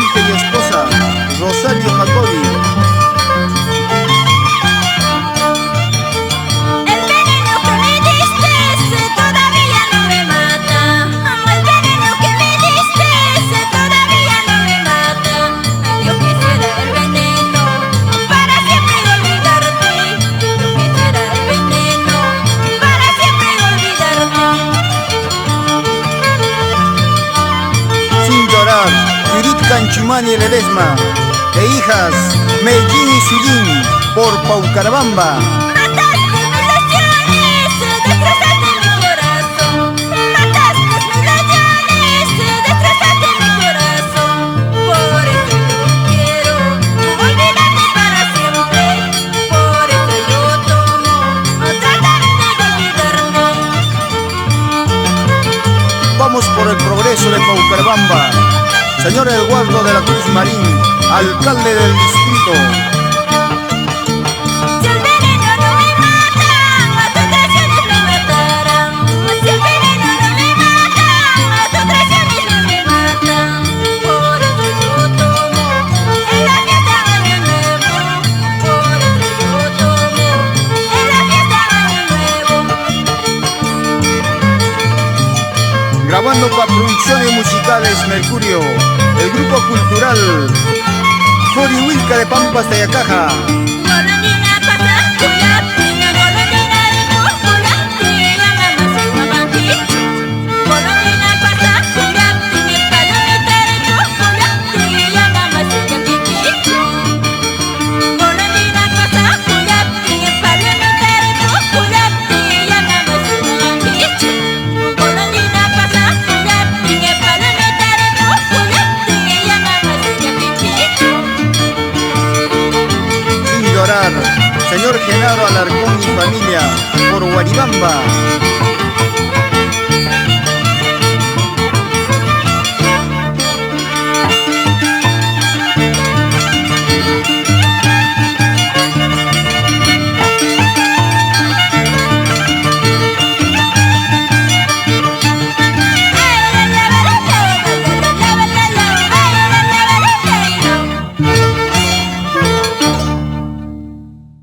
amante y esposa, Rosario Jacobi. Judith Canchumani Ledesma e hijas Medellín y Sillín por Paucarabamba. Vamos por el progreso de Paucarabamba. Señor Eduardo de la Cruz Marín, alcalde del distrito. Si el veneno no me mata, a tus traiciones me matarán. Si el veneno no me mata, a tus traiciones no me matan. Por eso yo tomo en la fiesta Año Nuevo. Por eso yo tomo en la fiesta Año Nuevo. Grabando para Producciones Musicales Mercurio, el grupo cultural Jorihuilca de Pampas de Ayacaja. Golondrina pasa, golondrina de golondrina, mamá se guapanquicho. Golondrina pasa, golondrina palomita de golondrina, mamá se guapanquicho. Golondrina pasa, golondrina palomita de golondrina, mamá se guapanquicho. Golondrina pasa, golondrina palomita de golondrina, mamá se guapanquicho. Sin llorar, señor Genaro Alarcón y familia, por Guaribamba.